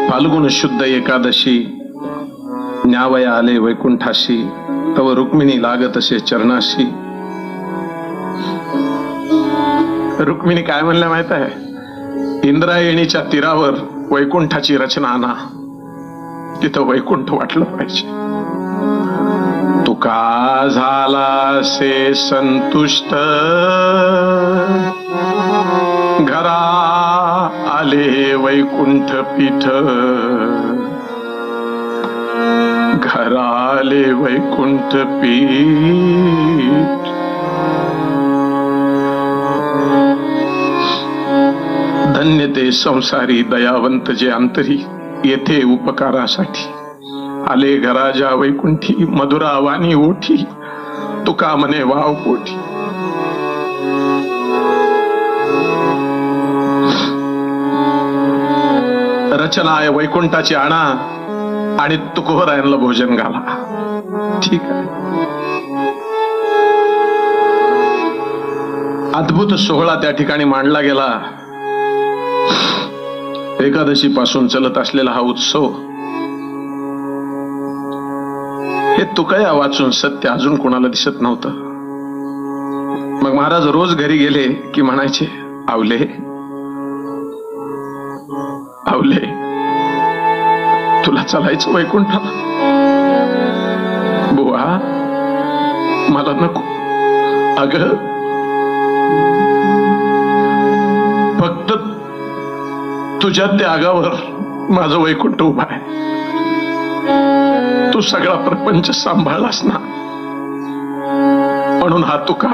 फाल्गुन शुद्ध एकादशी न्यावया आले वैकुंठाशी, तव रुक्मिणी लागत असे चरणाशी. रुक्मिणी काय म्हणल्या माहित आहे? इंद्रायणीच्या तीरावर वैकुंठाची रचना आणा, तिथं वैकुंठ वाटलं पाहिजे. तुका झाला से संतुष्ट, घरा आले वैकुंठ पीठ, घरा आले वैकुंठ पीठ. धन्य ते संसारी दयावंत जे अंतरी, येथे उपकारासाठी आले घराच्या वैकुंठी. मधुरा वाणी ओठी, तुका मने वाव पोटी. रचना आहे वैकुंठाची आणा आणि तुकोबरायांना भोजन घाला. ठीक आहे. अद्भुत सोहळा त्या ठिकाणी मांडला गेला. एकादशी पासून चलत असलेला हा उत्सव, हे तुकया वाचून सत्य अजून कोणाला दिसत नव्हतं. मग महाराज रोज घरी गेले की म्हणायचे, आवले आवले, तुला चालायचं वैकुंठाला? बुवा मला नको. अगं फक्त तुझ्या त्यागावर माझं वैकुंठ उभा आहे. तू सगळा प्रपंच सांभाळलास ना, म्हणून हा तुका.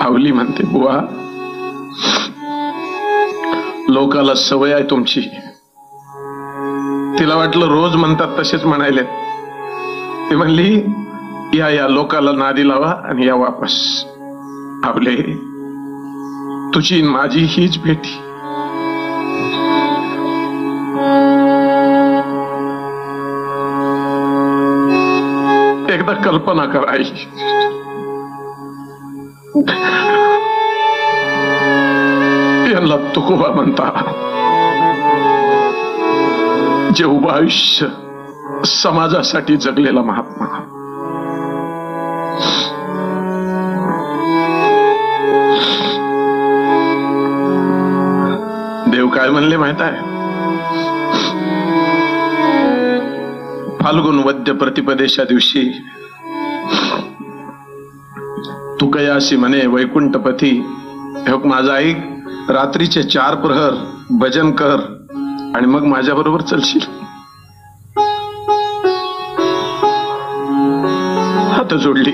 आवली म्हणते, बुवा लोकाला सवय आहे तुमची. तिला वाटलं रोज म्हणतात तसेच म्हणायले. ती म्हणली, या लोकाला नादी लावा आणि या वापस. आवले तुझी माझी हीच भेटी. एकदा कल्पना कर आई, यांना तुकोबा म्हणता, जे उभं आयुष्य समाजासाठी जगलेला महात्मा. देव काय म्हणले माहित आहे? फाल्गुन वद्य प्रतिपदेच्या दिवशी तुकयासी म्हणे वैकुंठपती, माझा ऐक, रात्रीचे 4 प्रहर भजन कर आणि मग माझ्या बरोबर चलशील. हात जोडली,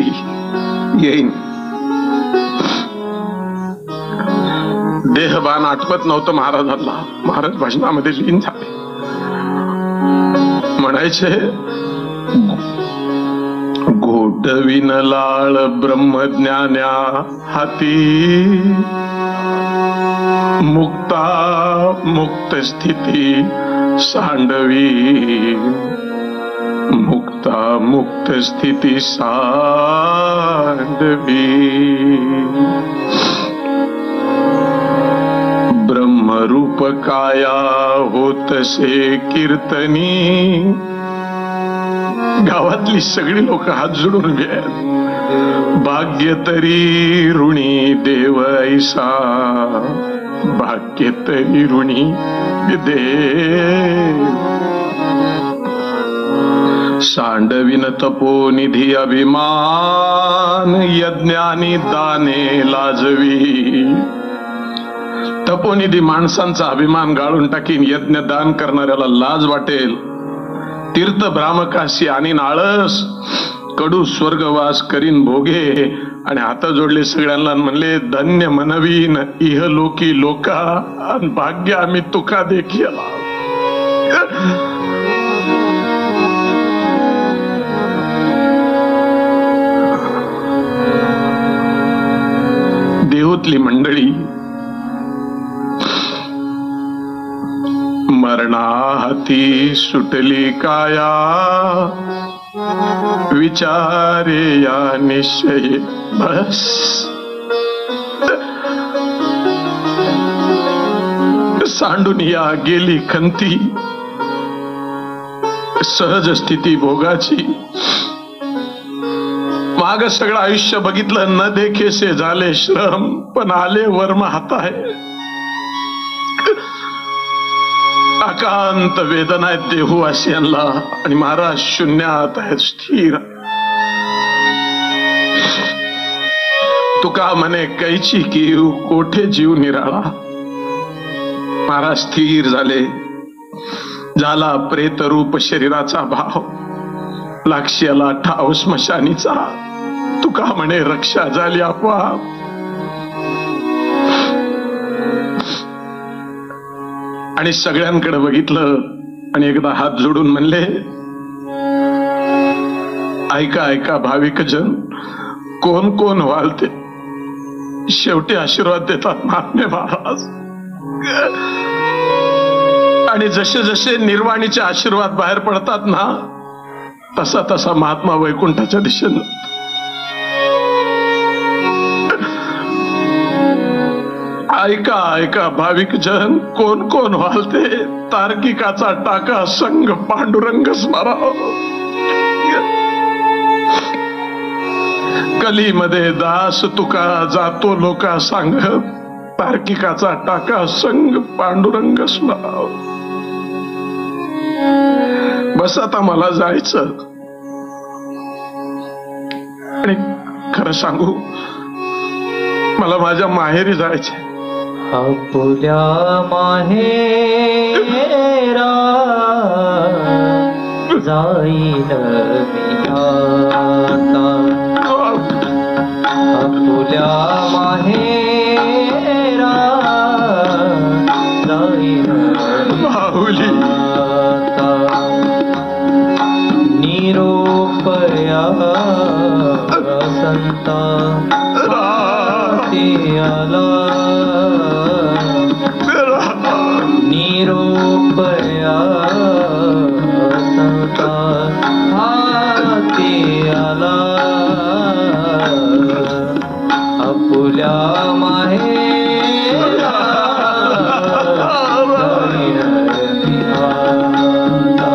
येईन. देहबान आठवत नव्हतं महाराजांना. महाराज भजनामध्ये लीन झाले. म्हणायचे, घोटविन लाळ ब्रह्मज्ञान्या हाती, मुक्ता मुक्त स्थिती सांडवी, मुक्ता मुक्त स्थिती सांडवी. ब्रह्मरूप काया होतसे कीर्तनी. गावातली सगळी लोक हात जोडून उभी आहेत. भाग्य तरी ऋणी देव ऐसा, भाग्य तरी ऋणी देव. सांडविन तपोनिधी अभिमान, यज्ञानी दाने लाजवी. तपोनिधी माणसांचा अभिमान गाळून टाकीन, यज्ञ दान करणाऱ्याला लाज वाटेल. तीर्थ भ्रामकाशी आणि आळस, कडू स्वर्गवास करीन भोगे. आणि हात जोडले सगळ्यांना, म्हणले, धन्य मनवीन इहलोकी लोका, आणि भाग्य आम्ही तुका देखील. देवतली मंडळी मरणाहाती सुटली काया, विचारे या निश्चय बस. सांडून या गेली खंती, सहज स्थिती भोगाची. माग सगळं आयुष्य बघितलं, न देखेसे झाले श्रम, पण आले वर्म हाताय. अकांत वेदना आहेत देहवासियांना, आणि महाराज शून्यात आहेत स्थिर. तुका म्हणे कैची कीव कोठे जीव निराळा. महाराज स्थिर झाले. झाला प्रेत रूप शरीराचा भाव, लाक्ष्याला ठाव स्मशानीचा. तुका म्हणे रक्षा झाली आपोआप. आणि सगळ्यांकडे बघितलं आणि एकदा हात जोडून म्हणले, ऐका ऐका भाविक जन, कोण कोण वालते. शेवटी आशीर्वाद देतात महात्मे महाराज. आणि जसे जसे निर्वाणीचे आशीर्वाद बाहेर पडतात ना, तसा तसा महात्मा वैकुंठाच्या दिशेनं. ऐका ऐका भाविक जन, कोण कोण वालते. तार्किकाचा टाका संग पांडुरंग स्मराव. कलीमध्ये दास तुका जातो लोका सांगत, तार्किकाचा टाका संग पांडुरंग स्मराव. बस आता मला जायचं. आणि खरं सांगू, मला माझ्या माहेरी जायचंय. आपुल्या माहेरा जाईन मी आता. आपुल्या माहेरा जाईन माऊली आता. निरोपया संता आला. निरोपया संता हाती आला. आपुल्या माहेरा जाईन मी आता.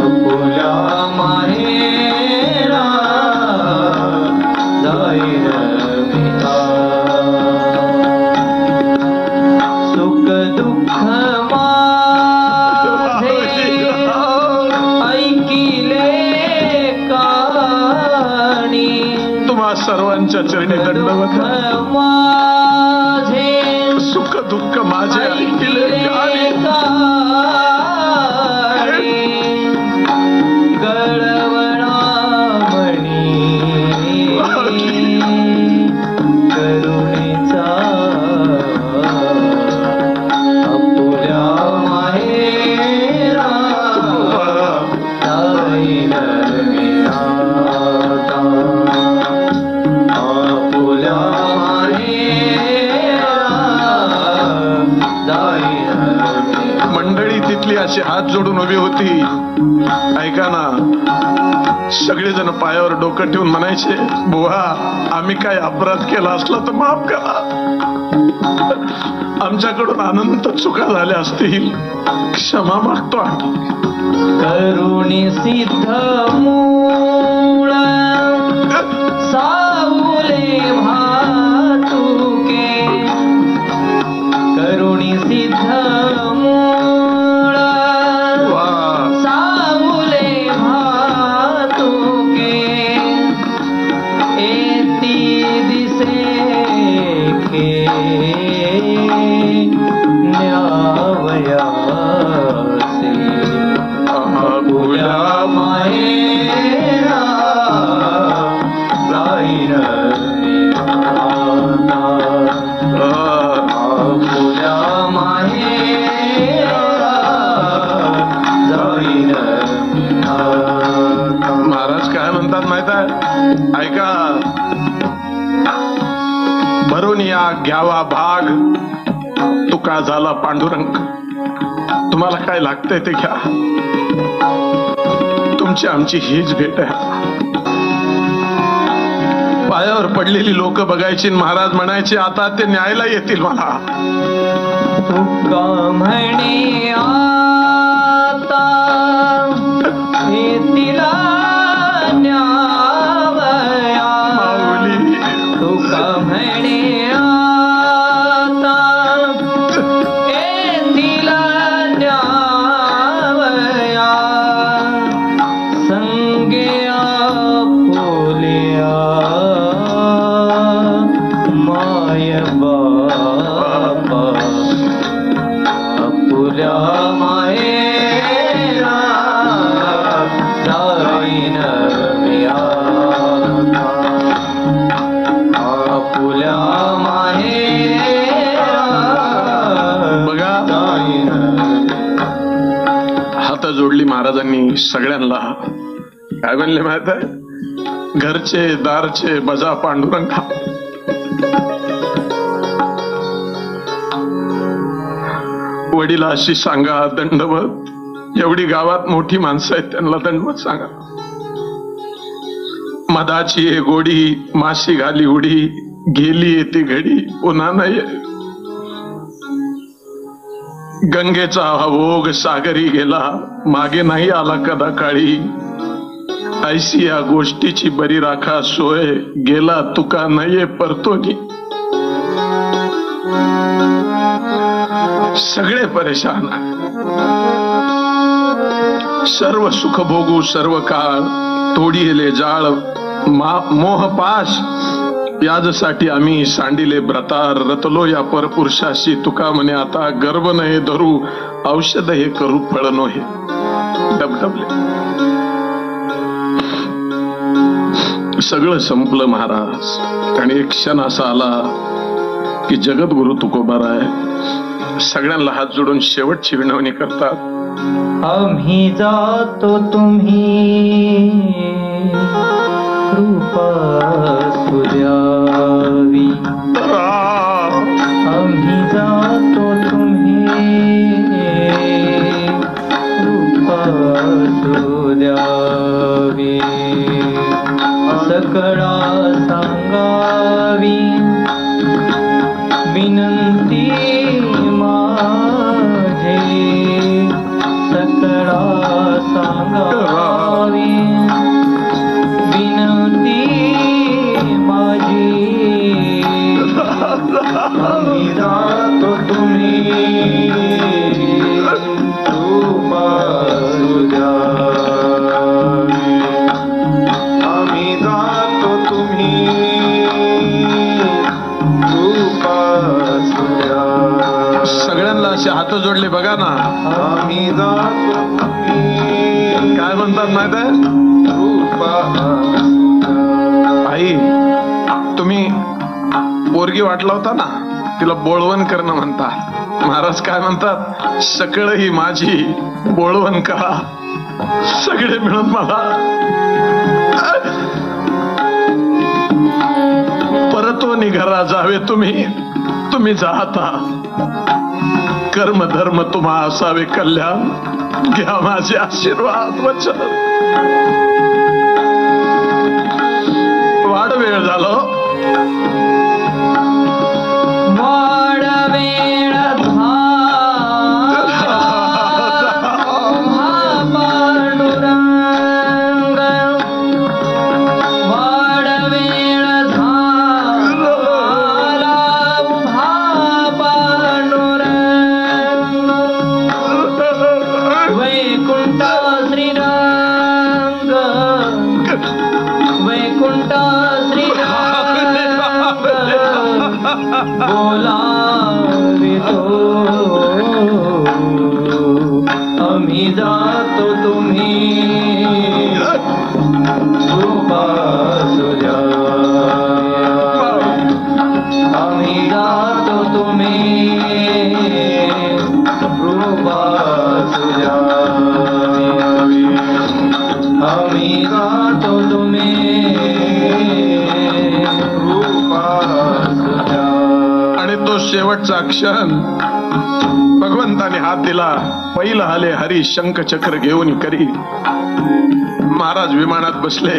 आपुल्या माहेरा जाईन मी आता. सुख दुःख माझे ऐकिले काणी. तुम्हा सर्वांच्या चरणी दंडवत. माझे सुख दुःख माझे ऐकिले कानी. गळवणा म्हणी करुणेचा. आपुल्या माहेरा जाईन मी आता. आपुल्या माहेरा जाईन मी. मंडळी तिथली अशी हात जोडून उभी होती. ऐका ना, सगळेजण पायावर डोकं ठेवून म्हणायचे, बुवा आम्ही काय अपराध केला असला तर माफ करा. आमच्याकडून अनंत चुका झाल्या असतील, क्षमा मागतो आम्ही. करुणी सिद्ध मूळ सावले भातुके. करुणी सिद्ध मूळ सावले भातुके. एती दिसे के न्यावयासे. आपुल्या माहेरा जाईन मी आता. आपुल्या माहेरा जाईन मी आता. महाराज काय म्हणतात माहित आहे? ऐका, भरून या घ्यावा भाग, तुका झाला पांडुरंग. तुम्हाला काय लागतंय ते घ्या. तुमची आमची हीच भेट आहे. पायावर पडलेली लोक बघायची आणि महाराज म्हणायचे आता ते न्यायला येतील मला. तुका म्हणे आता येतील न्यावया. तुका म्हणे आता येतील न्यावया. संगे आपुल्या माय बापा. आपुल्या मायेला जाईन या. आपुल्या मायेला बघा जाईन. हात जोडली महाराजांनी सगळ्यांना. काय म्हणले माहित आहे? घरचे दारचे बजा पांडुरंगा. वडिलाशी सांगा दंडवत. एवढी गावात मोठी माणसं आहेत त्यांना दंडवत सांगा. मधाची ये गोडी माशी घाली उडी. गेली येते घडी पुन्हा नाही. गंगेचा हा ओघ सागरी गेला मागे नाही आला कदा काळी. ऐशी या गोष्टीची बरी राखा सोय गेला तुका नाहीये परतोनी. सगळे परेशान. सर्व सुख भोगू सर्व काळ. तोडी येले जाळ मोहपाश. याजसाठी आम्ही सांडिले व्रतार. रतलो या परपुरुषाशी तुका म्हणे आता. गर्भ नये धरू औषध हे करू फळ नोहे. डबडबले. सगळं संपलं महाराज. आणि एक क्षण असा आला की जगद्गुरु तुकोबाराय सगळ्यांना हात जोडून शेवटची विनवणी करतात. आम्ही जातो तुम्ही कृपा सुद्यावी. आम्ही जातो तुम्ही कृपा सुद्यावी. सकळा सांगावी विनंती माझे. सकळा सांगावी विनंती माझी. आम्ही जातो तुम्ही कृपा सुद्यावी. आम्ही जातो तुम्ही कृपा सुद्यावी. सगळ्यांना असे हात जोडले बघा ना. आम्ही जातो तुम्ही काय म्हणतात माहित आहे? कृपा. आई तुम्ही पोरगी वाटला होता ना तिला बोळवण करणं म्हणतात. महाराज काय म्हणतात? सकळ ही माझी बोळवण करा. सगळे मिळून मला परतोनी घरा जावे तुम्ही. तुम्ही जाता. कर्म धर्म तुम्हा असावे कल्याण. घ्या माझे आशीर्वाद वचन. वाढ वेळ झालो. वाड वेळ झाला पांडुरंग. वाड वेळ झाला पांडुरंग. वैकुंठ श्रीरंग. वैकुंठ श्रीरंग बोलावितो. आम्ही जातो तुम्ही कृपा सुद्यावी. आम्ही जातो तुम्ही कृपा सुद्यावी. आम्ही जातो तुम्ही कृपा सुद्यावी. आणि तो शेवटचा क्षण भगवंताने हात दिला. पहिला आले हरी शंख चक्र घेऊन करी. महाराज विमानात बसले.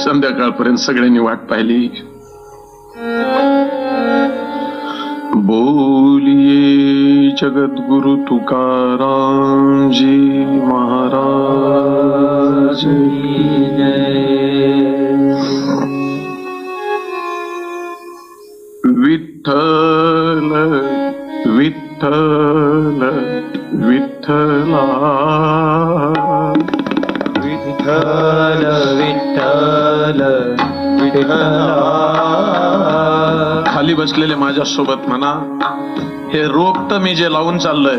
संध्याकाळपर्यंत सगळ्यांनी वाट पाहिली. बोलिये जगद्गुरु तुकारामजी महाराज की जय. विठ्ठल विठ्ठल विठ्ठला विठ्ठल विठ्ठल विठ्ठला. खाली बसलेले माझ्या सोबत म्हणा, हे रोपट मी जे लावून चाललंय,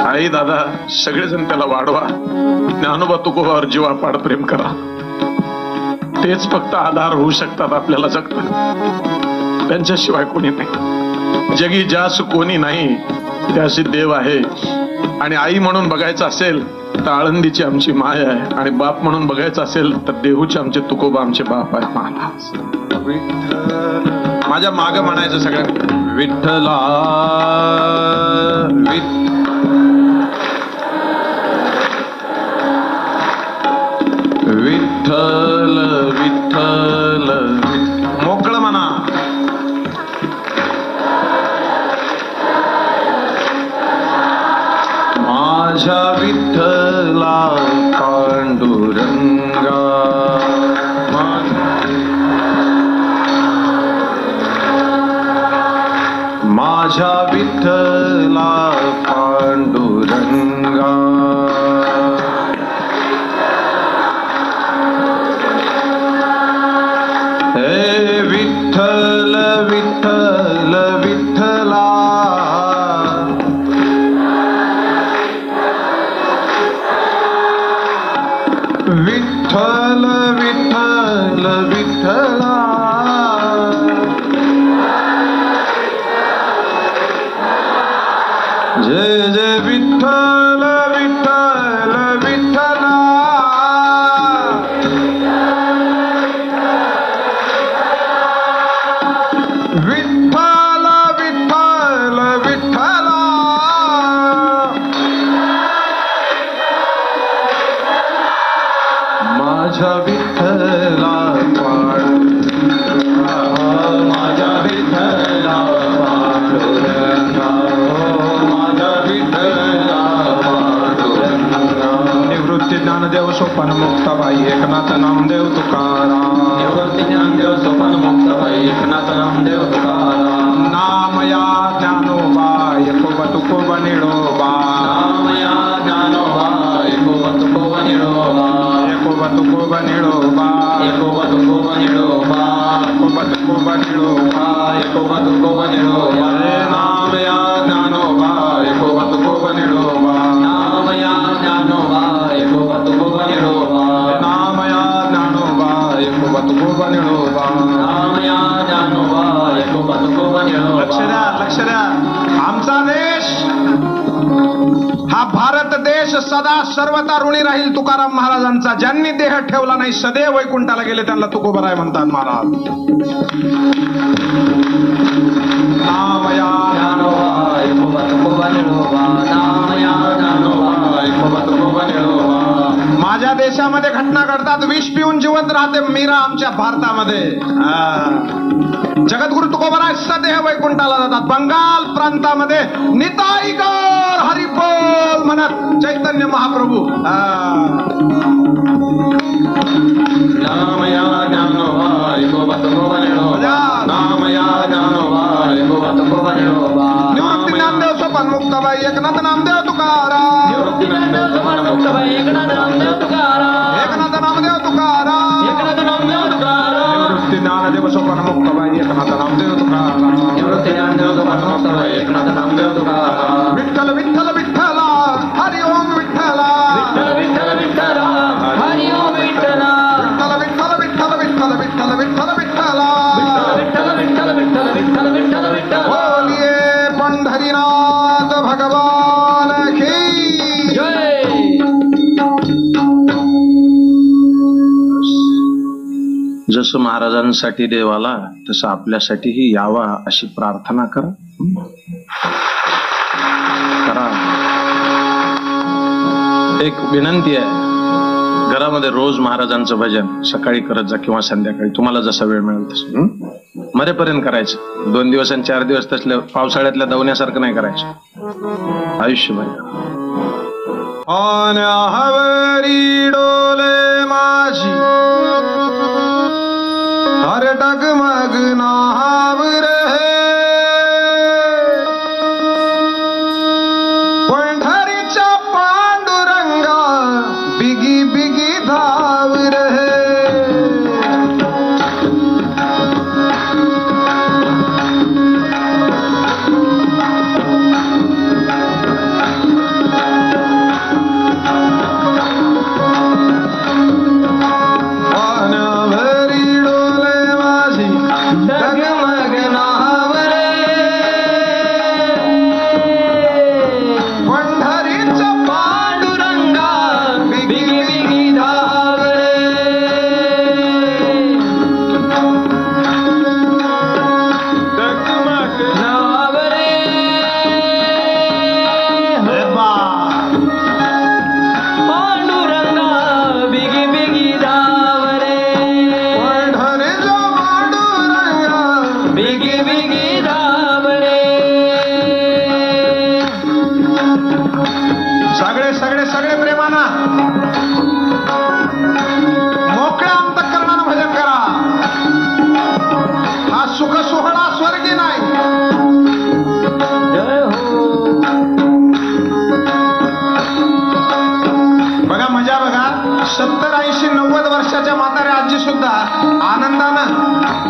आई दादा सगळेजण त्याला वाढवा. ज्ञानोबा तुकोबावर जीवापाड प्रेम करा. तेच फक्त आधार होऊ शकतात आपल्याला जगता. त्यांच्याशिवाय कोणी नाही. जगी जास कोणी नाही त्याशी देव आहे. आणि आई म्हणून बघायचं असेल तर आळंदीची आमची माय आहे. आणि बाप म्हणून बघायचं असेल तर देहूचे आमचे तुकोबा आमचे बाप आहे. महाराज माझ्या माग म्हणायचं सगळ्यांना, विठ्ठला विठ्ठल विठ्ठल मोकळं म्हणा. माझ्या विठ्ठला पांडुरंगा, माझ्या विठ्ठला पांडुरंगा. हे विठ्ठल विठ्ठल विठ्ठला, विठ्ठल विठ्ठल विठ्ठला. जय जय विठ्ठल विठ्ठल विठ्ठला. विठ्ठल विठ्ठल विठ्ठला. माझ्या विठ्ठला माझ्या विठ्ठला पांडुरंगा, माझ्या विठ्ठला पांडुरंगा. निवृत्ती ज्ञानदेव सोपान मुक्ताबाई एकनाथ नामदेव तुकाराम. निवृत्ती ज्ञानदेव सोपान मुक्ताबाई एकनाथ नामदेव तुकाराम. नामया ज्ञानोबा एकोबा तुकोबा निळोबा. नामया ज्ञानोबा एकोबा तुकोबा निळोबा. एकोबा तुकोबा निळोबा. एकोबा तुकोबा निळोबा. एकोबा तुकोबा निळोबा. एकोबा तुकोबा निळोबा. नामया ज्ञानोबा एकोबा तुकोबा निळोबा. नामया ज्ञानोबा एकोबा तुकोबा निळोबा. नामया ज्ञानोबा एकोबा तुकोबा निळोबा. नामया ज्ञानोबा एकोबा तुकोबा निळोबा. लक्ष द्या, लक्ष द्या. आमचा देश हा भारत देश सदा सर्वता ऋणी राहील तुकाराम महाराजांचा. ज्यांनी देह ठेवला नाही सदैव वैकुंठाला गेले त्यांना तुकोबराय म्हणतात महाराज. नामया ज्ञानोबा एकोबा तुकोबा निळोबा. नामया ज्ञानोबा एकोबा तुकोबा निळोबा. माझ्या देशामध्ये घटना घडतात, विष पिऊन जिवंत राहते मीरा आमच्या भारतामध्ये. जगद्गुरु तुकोबराय सदैव वैकुंठाला जातात. बंगाल प्रांतामध्ये निताई गौर हरिबोल म्हणत चैतन्य महाप्रभू. नामया ज्ञानोबा एकोबा तुकोबा निळोबा. नामया ज्ञानोबा एकोबा तुकोबा निळोबा. निवृत्ती ज्ञानदेव सोपान मुक्ताबाई एकनाथ नामदेव तुकाराम. निवृत्ती ज्ञानदेव सोपान मुक्ताबाई एकनाथ नामदेव तुकाराम. एकनाथ नामदेव तुकाराम. एकनाथ नामदेव तुकाराम. निवृत्ती ज्ञानदेव सोपान मुक्ताबाई एकनाथ नामदेव तुकाराम. निवृत्ती ज्ञानदेव सोपान मुक्ताबाई एकनाथ नामदेव तुकाराम. विठ्ठल विठ्ठल विठ्ठला हरि ओम विठ्ठला. विठ्ठल विठ्ठल विठ्ठला हरि ओम विठ्ठला. विठ्ठल विठ्ठल विठ्ठल विठ्ठल विठ्ठल विठ्ठल विठ्ठला. विठ्ठल विठ्ठल विठ्ठल विठ्ठल विठ्ठल विठ्ठल. बोलिये पंढरीनाथ भगवान की जय. जसं महाराजांसाठी देव आला तसं आपल्यासाठीही यावा अशी प्रार्थना करा. एक विनंती आहे, घरामध्ये रोज महाराजांचं भजन सकाळी करत जा किंवा संध्याकाळी तुम्हाला जसा वेळ मिळेल तसं मरेपर्यंत करायचं. 2 दिवस आणि 4 दिवस तसल्या पावसाळ्यातल्या दवण्यासारखं नाही करायचं, आयुष्यभर. हवरी डोले माझी हर डगमग नाव रहे पंढरीच्या पांडुरंगा बिगी बिगी धाव रहे.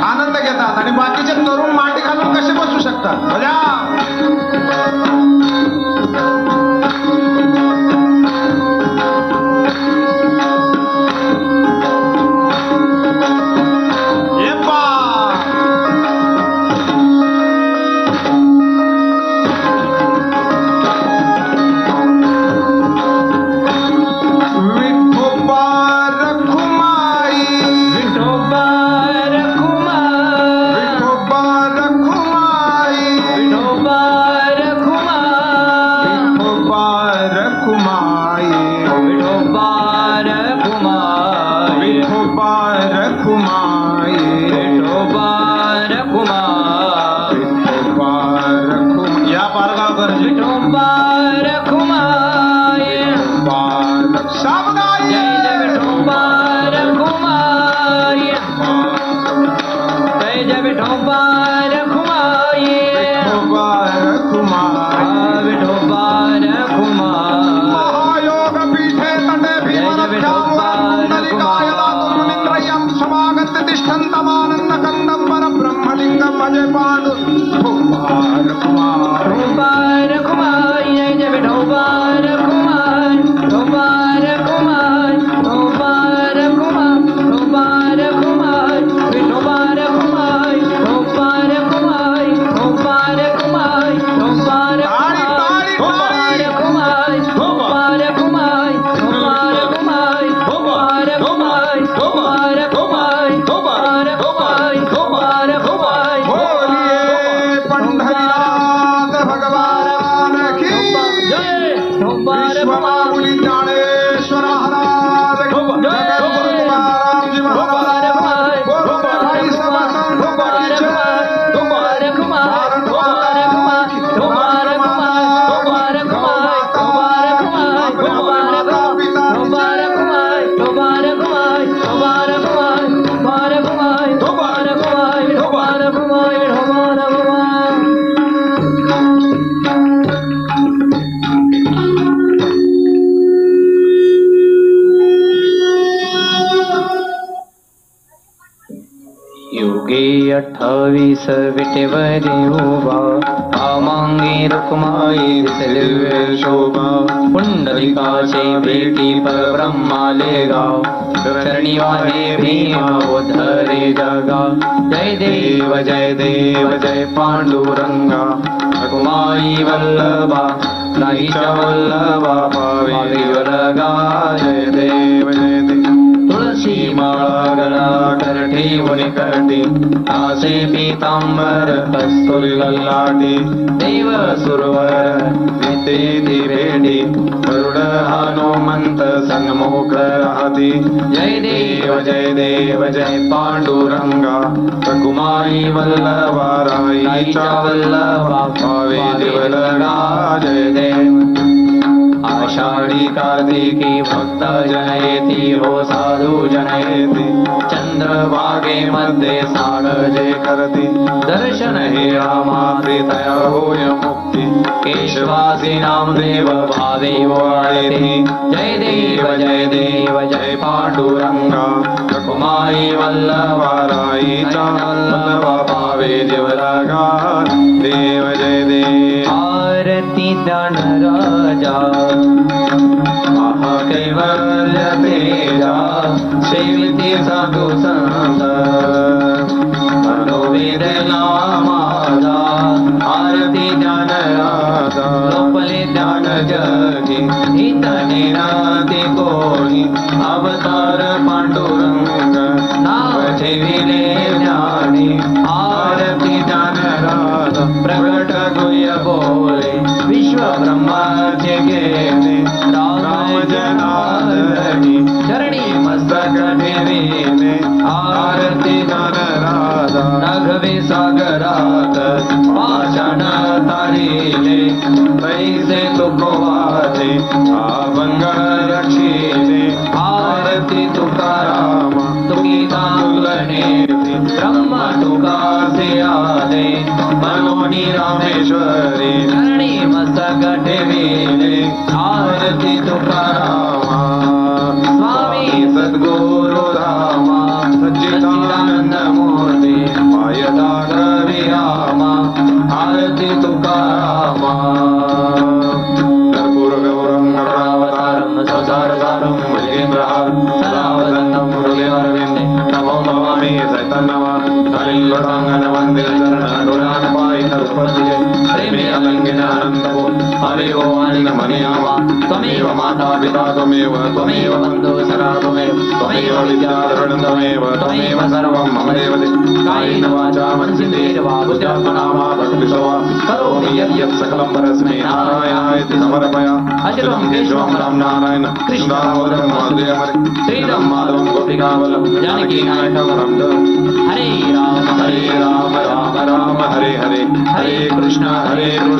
आनंद घेतात आणि बाकीचे तरुण मांडी घालून कसे बसू शकतात. योगी 28 विटेवरी उभा आमांगी रुक्माई दिव्य शोभा पुंडलिकाचे भेटी परब्रह्माले गाव चरणीवाहे भीमा उद्धरे जगा जय देव जय पांडुरंगा रुक्माई वल्लभा नाहीच्या वल्लभा भावी वरगा जय देव तुळशी माळा गळा ठेवून करते आसे पीतांबर कस्तुरी ललाटे देव सुरवर विते भेटी गरुड हनुमंत सन्मुख मुख राहती. जय देव जय पांडुरंगा रघुमाई वल्लभा राईच्या वल्लभा भावे देवलगा. जय देव आषाढी कार्तिकी भक्त जनयेती हो साधू जनयेती. चंद्रभागे मध्ये सागजे करती. दर्शन हे रामा प्रीतया होय मुक्ती. केशवासी नामदेव भावे वाळेती. जय देव जय पांडुरंगा रघुमाई वल्लभा राईच्या वल्लभा भावे देवलगा. देव जय देव. आरती दान राजा महाकैवल्य तेजा सेविती साधू संत मनोवेदना माझा. आरती ज्ञान राजा लोपले ज्ञान जगी हितने नाते कोणी. अवतार पांडुरंग नाव ठेविले ज्ञानी. आरती ज्ञान राजा प्रगट गुह्य बोले विश्व ब्रह्माचे गेले. राम जनार्दनी चरणी मस्तक ठेविले. आरती ज्ञान राजा राघवे सागरात पाषाण तारिले. पैसे तुकोवाचे अभंग रक्षिले. आरती तुकाराम तुकी तांगणे ब्रह्म तुकासे आले. मनोनी रामेश्वरी चरणी मस्तक ठेविले. आरती तुकारामा स्वामी सद्गुरु रामा सच्चिदानंद मूर्ती मायदा विरामा. आरती तुकारामा कर्पूर गौरम अवतारम संसारसारम भुजगेंद्रहारम सदावदन्तं मुरलीधरविंदे. नमो नमामि चैतन्यवा कलिंगडांगन वंदे चरण डोलान पायित रूपतिजे. प्रेमे अलंघिन अनंतको हरि ओम मनियामा. त्वमेव माता पिता त्वमेव बन्धु सखा त्वमेव विद्याधरणं त्वमेव सर्वं मम देवते. कायेन वाचा मनसेन्द्रियैर्वा बुद्ध्यात्मना वा प्रकृतिस्वा करोमि यत् सकलं परस्मै नारायणायति समर्पया. अचलं केशवं राम नारायण कृष्णदामोदरं वासुदेवं श्रीराम माधवं गोपिकावल्लभं जानकीनायकं रामदं. हरे राम राम राम हरे हरे. हरे कृष्ण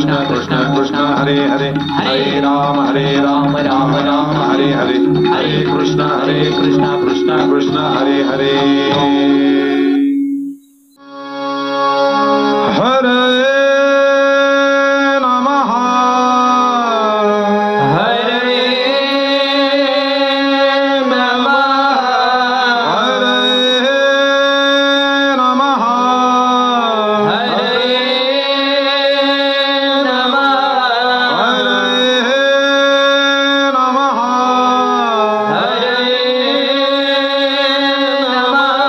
कृष्ण कृष्ण हरे हरे. हरे राम राम राम हरे हरे. हरे कृष्ण कृष्ण कृष्ण हरे हरे. हरे नमः. हरे नमः. हरे नमः. हरे नमः. हरे नमः. हरे नमः.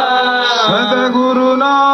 सद्गुरुनाथ